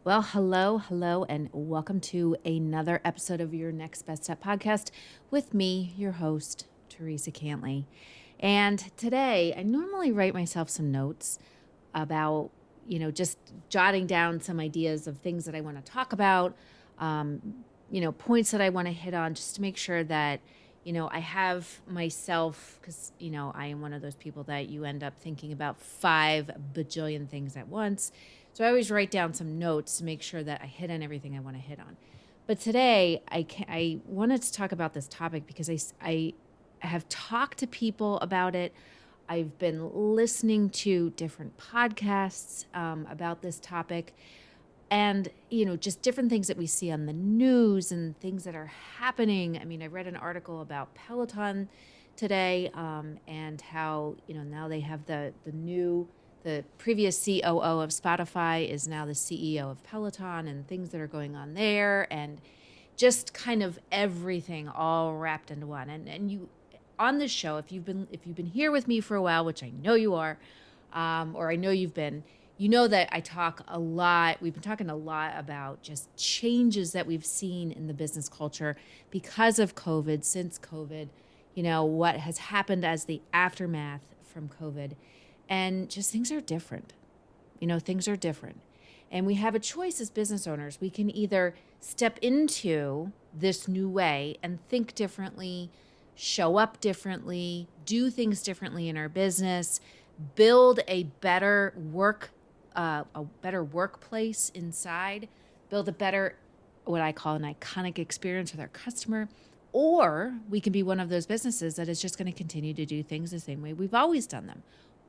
Well, hello, and welcome to another episode of your Next Best Step podcast with me, your host, Theresa Cantley. And today, I normally write myself some notes about, just jotting down some ideas of things that I want to talk about, points that I want to hit on just to make sure that, I have myself, because, I am one of those people that you end up thinking about 5 bajillion things at once. So I always write down some notes to make sure that I hit on everything I want to hit on. But today I wanted to talk about this topic because I have talked to people about it. I've been listening to different podcasts about this topic and, just different things that we see on the news and things that are happening. I mean, I read an article about Peloton today and how, now they have the previous COO of Spotify is now the CEO of Peloton and things that are going on there and just kind of everything all wrapped into one. And you on this show, if you've been here with me for a while, which I know you are, or I know you've been, you know that I talk a lot. We've been talking a lot about just changes that we've seen in the business culture because of COVID, since COVID, what has happened as the aftermath from COVID. And just things are different. Things are different. And we have a choice as business owners. We can either step into this new way and think differently, show up differently, do things differently in our business, build a better workplace inside, build a better, what I call an iconic experience with our customer. Or we can be one of those businesses that is just going to continue to do things the same way we've always done them,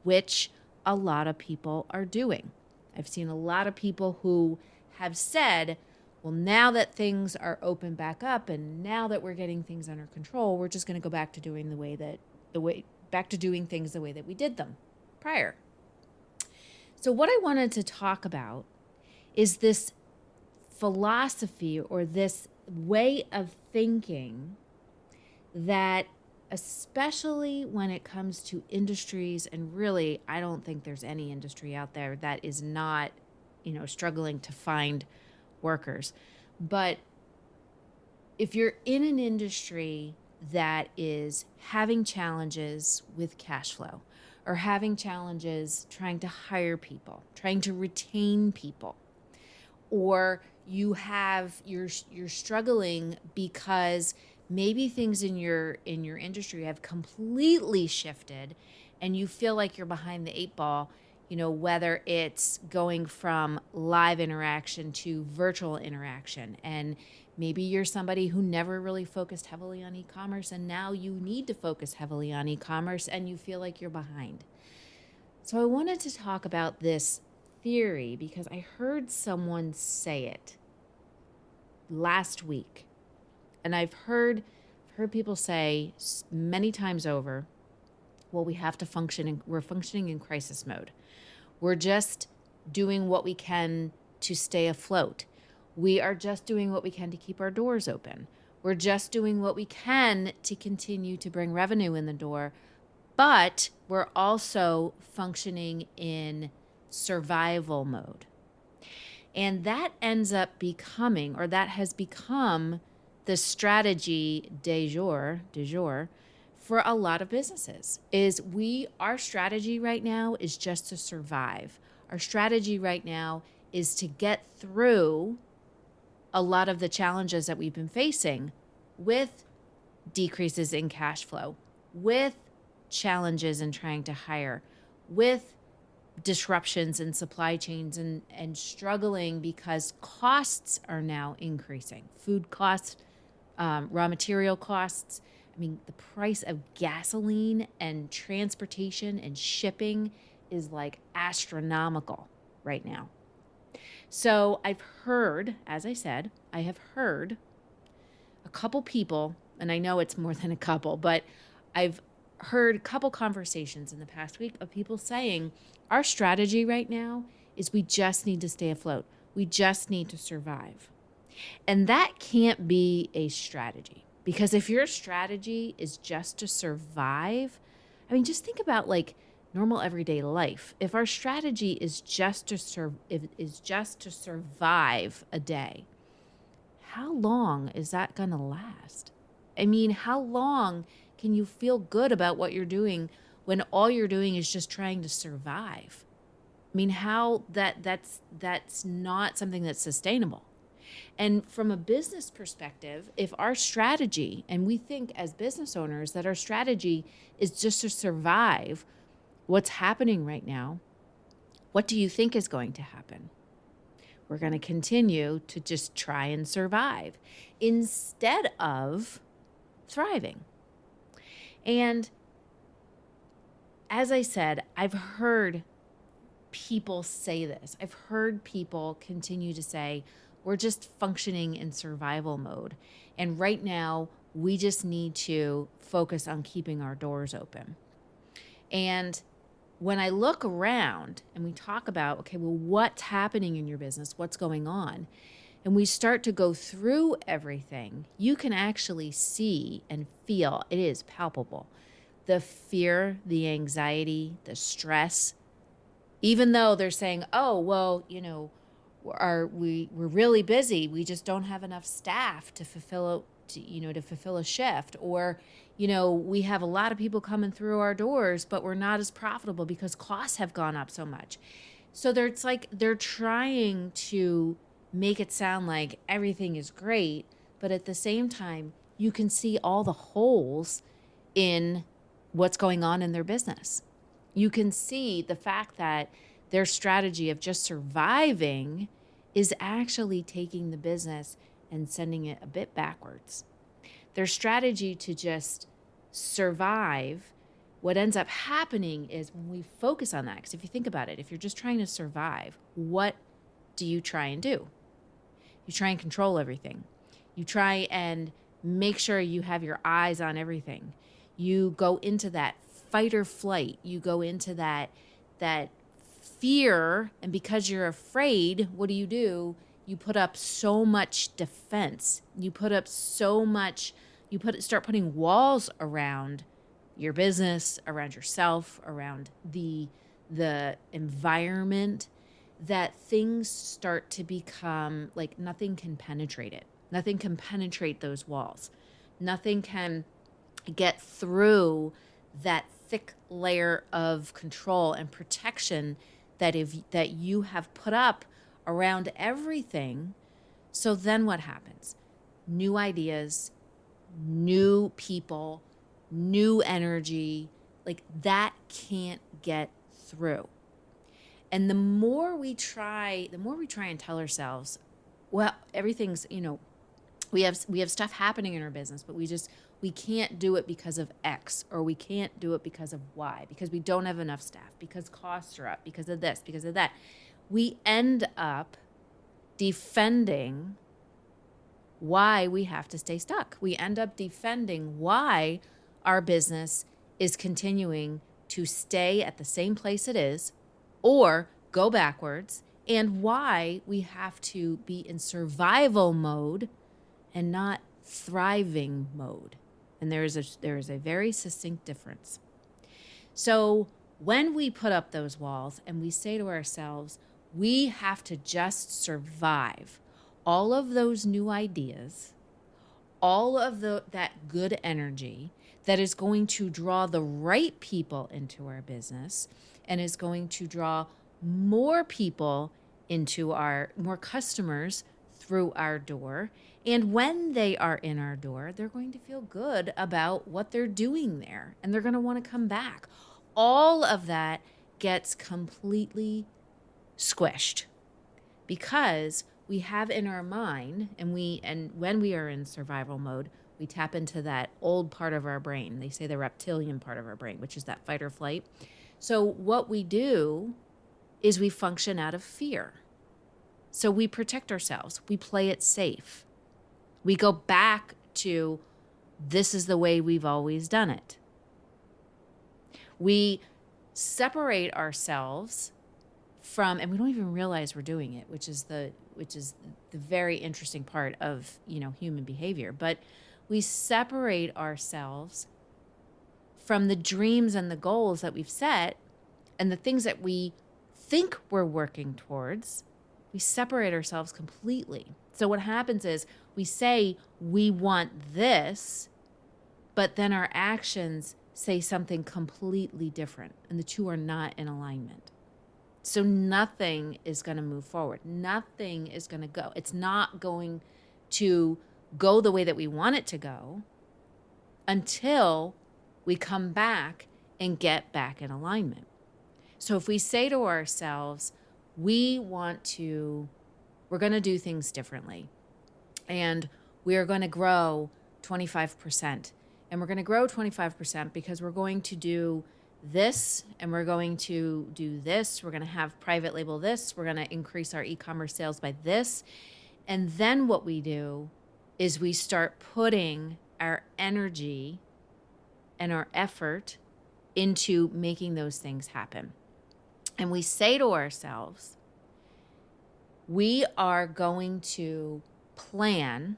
which a lot of people are doing. I've seen a lot of people who have said, well, now that things are open back up and now that we're getting things under control, we're just going to go back to doing things the way that we did them prior. So what I wanted to talk about is this philosophy or this way of thinking that, especially when it comes to industries, and really, I don't think there's any industry out there that is not, struggling to find workers. But if you're in an industry that is having challenges with cash flow or having challenges trying to hire people, trying to retain people, or you're struggling because maybe things in your industry have completely shifted and you feel like you're behind the 8 ball, whether it's going from live interaction to virtual interaction. And maybe you're somebody who never really focused heavily on e-commerce and now you need to focus heavily on e-commerce and you feel like you're behind. So I wanted to talk about this theory because I heard someone say it last week. And I've heard people say many times over, well, we're functioning in crisis mode. We're just doing what we can to stay afloat. We are just doing what we can to keep our doors open. We're just doing what we can to continue to bring revenue in the door, but we're also functioning in survival mode. And that ends up becoming, or that has become, the strategy du jour for a lot of businesses. Our strategy right now is just to survive. Our strategy right now is to get through a lot of the challenges that we've been facing with decreases in cash flow, with challenges in trying to hire, with disruptions in supply chains and struggling because costs are now increasing. Food costs, raw material costs. I mean, the price of gasoline and transportation and shipping is like astronomical right now. So I've heard, as I said, a couple people, and I know it's more than a couple, but I've heard a couple conversations in the past week of people saying, our strategy right now is we just need to stay afloat. We just need to survive. And that can't be a strategy, because if your strategy is just to survive, I mean, just think about like normal everyday life, if our strategy is just to survive a day, how long is that going to last? I mean, how long can you feel good about what you're doing when all you're doing is just trying to survive? I mean, how that's not something that's sustainable. And from a business perspective, if our strategy, and we think as business owners that our strategy is just to survive what's happening right now, what do you think is going to happen? We're going to continue to just try and survive instead of thriving. And as I said, I've heard people say this. I've heard people continue to say, we're just functioning in survival mode. And right now, we just need to focus on keeping our doors open. And when I look around and we talk about, okay, well, what's happening in your business? What's going on? And we start to go through everything, you can actually see and feel, it is palpable, the fear, the anxiety, the stress, even though they're saying, oh, well, we're really busy. We just don't have enough staff to fulfill a shift, or, we have a lot of people coming through our doors, but we're not as profitable because costs have gone up so much. So it's like they're trying to make it sound like everything is great, but at the same time, you can see all the holes in what's going on in their business. You can see the fact that their strategy of just surviving is actually taking the business and sending it a bit backwards. Their strategy to just survive, what ends up happening is when we focus on that, because if you think about it, if you're just trying to survive, what do you try and do? You try and control everything. You try and make sure you have your eyes on everything. You go into that fight or flight. You go into that fear, and because you're afraid, what do? You put up so much defense. You start putting walls around your business, around yourself, around the environment, that things start to become like nothing can penetrate it. Nothing can penetrate those walls. Nothing can get through that thick layer of control and protection that you have put up around everything. So then what happens? New ideas, new people, new energy, like that can't get through. And the more we try and tell ourselves, well, everything's, we have stuff happening in our business, but we can't do it because of X, or we can't do it because of Y, because we don't have enough staff, because costs are up, because of this, because of that. We end up defending why we have to stay stuck. We end up defending why our business is continuing to stay at the same place it is or go backwards, and why we have to be in survival mode and not thriving mode. And there is a very succinct difference. So when we put up those walls and we say to ourselves, we have to just survive all of those new ideas, all of that good energy that is going to draw the right people into our business and is going to draw more people more customers through our door. And when they are in our door, they're going to feel good about what they're doing there, and they're going to want to come back. All of that gets completely squished because we have in our mind, and when we are in survival mode, we tap into that old part of our brain. They say the reptilian part of our brain, which is that fight or flight. So what we do is we function out of fear. So we protect ourselves. We play it safe. We go back to, this is the way we've always done it. We separate ourselves from, and we don't even realize we're doing it, which is the very interesting part of, human behavior. But we separate ourselves from the dreams and the goals that we've set and the things that we think we're working towards, we separate ourselves completely. So what happens is we say we want this, but then our actions say something completely different, and the two are not in alignment. So nothing is going to move forward. Nothing is going to go. It's not going to go the way that we want it to go until we come back and get back in alignment. So if we say to ourselves, we're going to do things differently, and we're going to grow 25%. And we're going to grow 25% because we're going to do this, and we're going to do this. We're going to have private label this. We're going to increase our e-commerce sales by this. And then what we do is we start putting our energy and our effort into making those things happen. And we say to ourselves, we are going to plan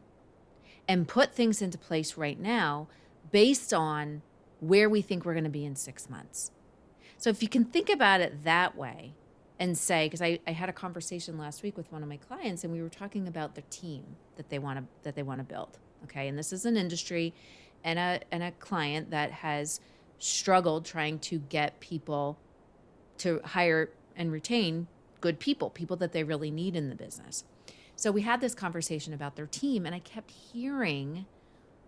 and put things into place right now based on where we think we're going to be in 6 months. So if you can think about it that way and say, because I had a conversation last week with one of my clients, and we were talking about the team that they want to build. Okay. And this is an industry and a client that has struggled trying to get people to hire and retain good people that they really need in the business. So we had this conversation about their team, and I kept hearing,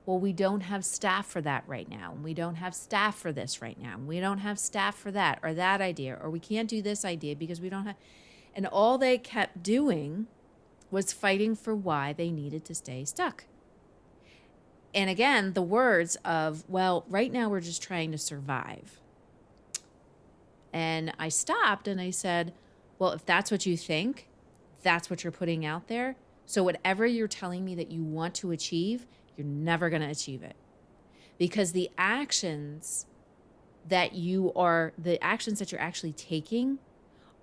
well, we don't have staff for that right now. And we don't have staff for this right now. And we don't have staff for that or that idea, or we can't do this idea because we don't have. And all they kept doing was fighting for why they needed to stay stuck. And again, the words of, well, right now we're just trying to survive. And I stopped and I said, well, if that's what you think, that's what you're putting out there. So whatever you're telling me that you want to achieve, you're never going to achieve it, because the actions that you're actually taking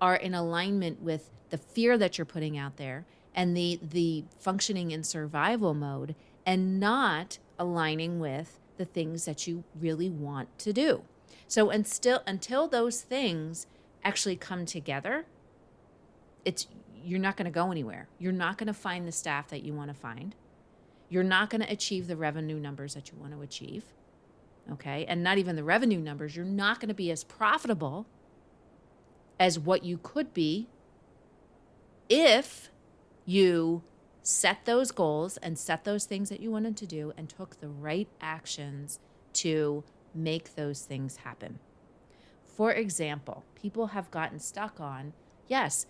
are in alignment with the fear that you're putting out there and the functioning in survival mode, and not aligning with the things that you really want to do. So until those things actually come together, you're not going to go anywhere. You're not going to find the staff that you want to find. You're not going to achieve the revenue numbers that you want to achieve, okay? And not even the revenue numbers. You're not going to be as profitable as what you could be if you set those goals and set those things that you wanted to do and took the right actions to make those things happen. For example, people have gotten stuck on, yes,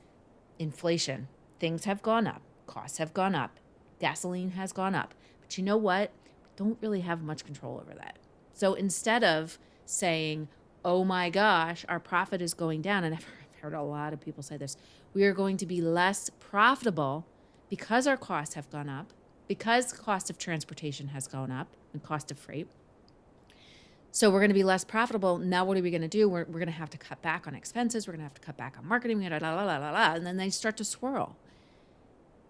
inflation. Things have gone up. Costs have gone up. Gasoline has gone up. But you know what? We don't really have much control over that. So instead of saying, oh my gosh, our profit is going down, and I've heard a lot of people say this, we are going to be less profitable because our costs have gone up, because cost of transportation has gone up and cost of freight. So we're going to be less profitable. Now what are we going to do? We're going to have to cut back on expenses. We're going to have to cut back on marketing, and then they start to swirl.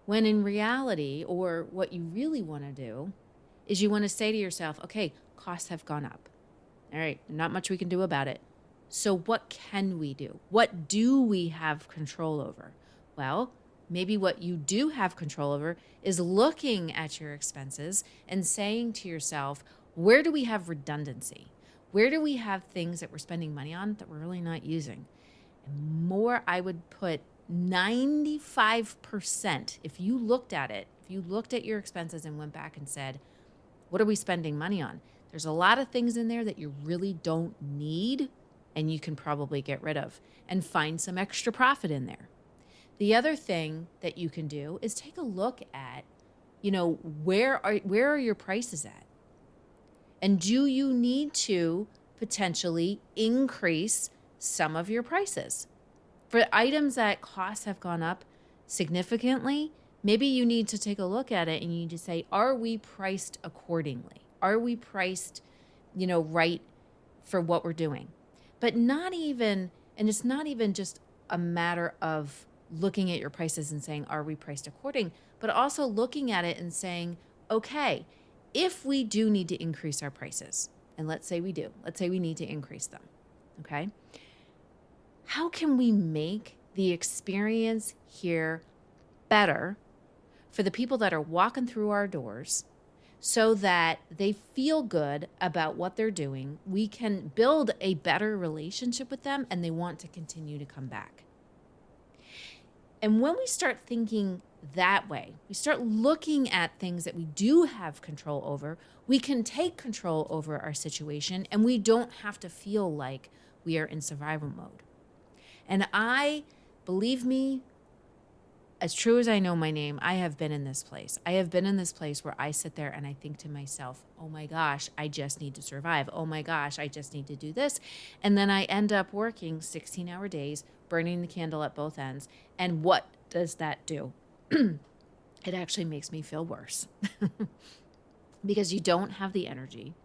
When in reality, or what you really want to do, is you want to say to yourself, okay, costs have gone up. All right, not much we can do about it. So what can we do? What do we have control over? Well, maybe what you do have control over is looking at your expenses and saying to yourself, where do we have redundancy? Where do we have things that we're spending money on that we're really not using? And more, I would put 95%, if you looked at your expenses and went back and said, what are we spending money on? There's a lot of things in there that you really don't need, and you can probably get rid of and find some extra profit in there. The other thing that you can do is take a look at, where are your prices at? And do you need to potentially increase some of your prices? For items that costs have gone up significantly, maybe you need to take a look at it and you need to say, are we priced accordingly? Are we priced, right for what we're doing? But it's not even just a matter of looking at your prices and saying, are we priced according? But also looking at it and saying, okay, if we do need to increase our prices, and let's say we need to increase them, okay? how can we make the experience here better for the people that are walking through our doors so that they feel good about what they're doing? We can build a better relationship with them and they want to continue to come back. And when we start thinking that way, we start looking at things that we do have control over, we can take control over our situation and we don't have to feel like we are in survival mode. And believe me, as true as I know my name, I have been in this place. I have been in this place where I sit there and I think to myself, oh my gosh, I just need to survive. Oh my gosh, I just need to do this. And then I end up working 16-hour days, burning the candle at both ends. And what does that do? It actually makes me feel worse because you don't have the energy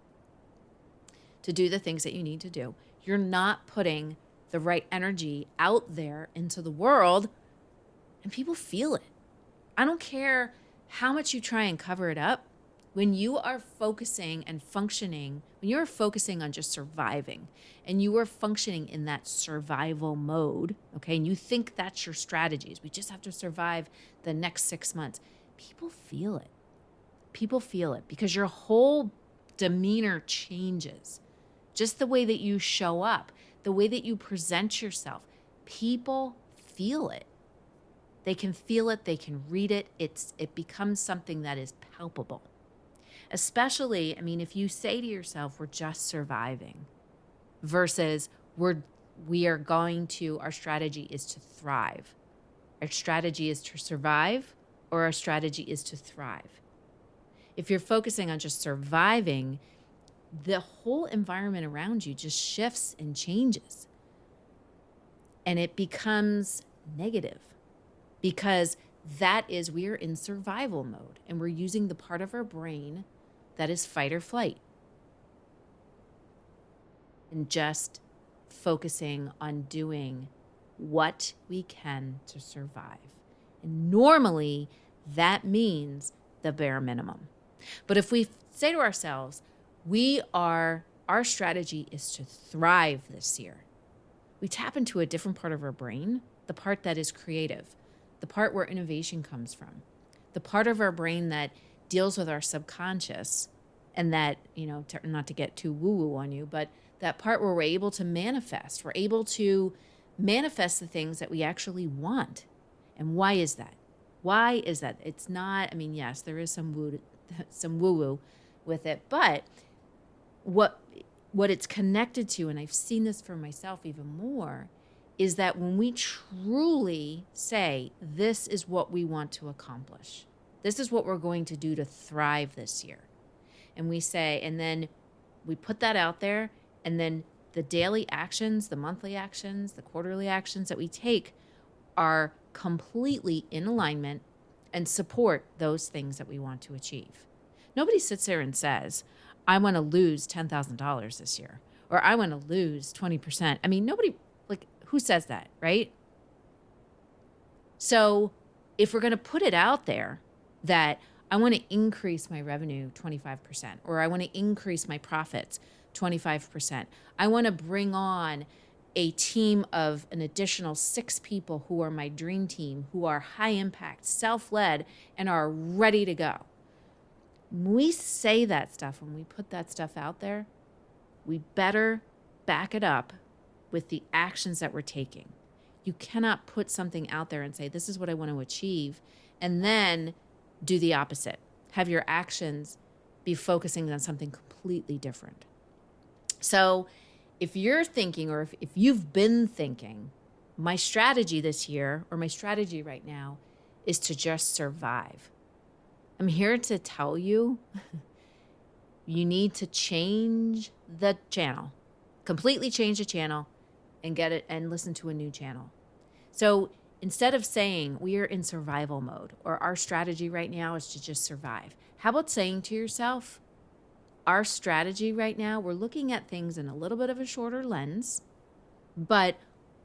to do the things that you need to do. You're not putting the right energy out there into the world, and people feel it. I don't care how much you try and cover it up. When you are focusing and functioning, when you're focusing on just surviving and you are functioning in that survival mode, okay, and you think that's your strategies, we just have to survive the next 6 months, people feel it. People feel it because your whole demeanor changes. Just the way that you show up, the way that you present yourself, people feel it. They can feel it, they can read it. It becomes something that is palpable. Especially, if you say to yourself, we're just surviving versus our strategy is to thrive. Our strategy is to survive or our strategy is to thrive. If you're focusing on just surviving, the whole environment around you just shifts and changes. And it becomes negative because we're in survival mode and we're using the part of our brain that is fight or flight and just focusing on doing what we can to survive. And normally that means the bare minimum. But if we say to ourselves, our strategy is to thrive this year, we tap into a different part of our brain, the part that is creative, the part where innovation comes from, the part of our brain that deals with our subconscious and that, not to get too woo-woo on you, but that part where we're able to manifest. We're able to manifest the things that we actually want. And why is that? Why is that? It's not, yes, there is some woo-woo with it, but what it's connected to, and I've seen this for myself even more, is that when we truly say, this is what we want to accomplish, this is what we're going to do to thrive this year, and we say, and then we put that out there, and then the daily actions, the monthly actions, the quarterly actions that we take are completely in alignment and support those things that we want to achieve. Nobody sits there and says, I want to lose $10,000 this year, or I want to lose 20%. Nobody, who says that, right? So if we're going to put it out there that I want to increase my revenue 25%, or I want to increase my profits 25%, I want to bring on a team of an additional 6 people who are my dream team, who are high impact, self-led, and are ready to go. When we say that stuff, when we put that stuff out there, we better back it up with the actions that we're taking. You cannot put something out there and say, this is what I want to achieve, and then do the opposite. Have your actions be focusing on something completely different. So if you're thinking, or if you've been thinking, my strategy this year, or my strategy right now, is to just survive, I'm here to tell you, you need to change the channel, completely change the channel and get it and listen to a new channel. So instead of saying we are in survival mode, or our strategy right now is to just survive, how about saying to yourself, our strategy right now, we're looking at things in a little bit of a shorter lens, but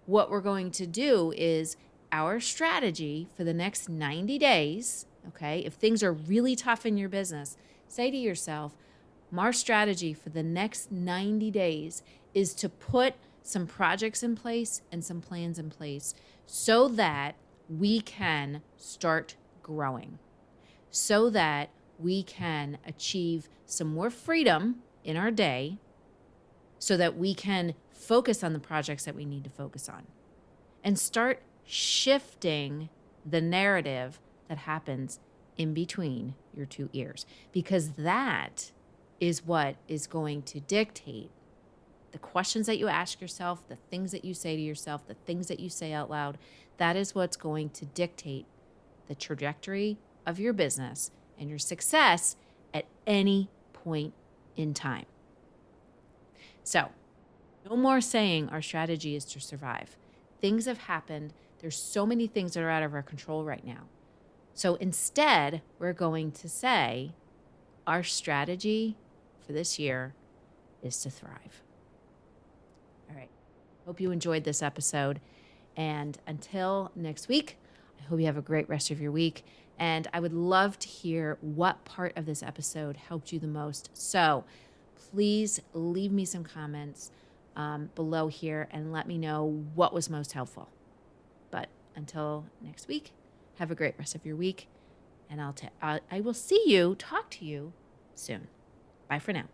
what we're going to do is our strategy for the next 90 days, okay, if things are really tough in your business, say to yourself, our strategy for the next 90 days is to put some projects in place and some plans in place so that we can start growing, so that we can achieve some more freedom in our day, so that we can focus on the projects that we need to focus on and start shifting the narrative that happens in between your two ears, because that is what is going to dictate the questions that you ask yourself, the things that you say to yourself, the things that you say out loud. That is what's going to dictate the trajectory of your business and your success at any point in time. So, no more saying our strategy is to survive. Things have happened. There's so many things that are out of our control right now. So instead, we're going to say our strategy for this year is to thrive. All right. Hope you enjoyed this episode. And until next week, I hope you have a great rest of your week. And I would love to hear what part of this episode helped you the most. So please leave me some comments below here and let me know what was most helpful. But until next week, have a great rest of your week. And I will talk to you soon. Bye for now.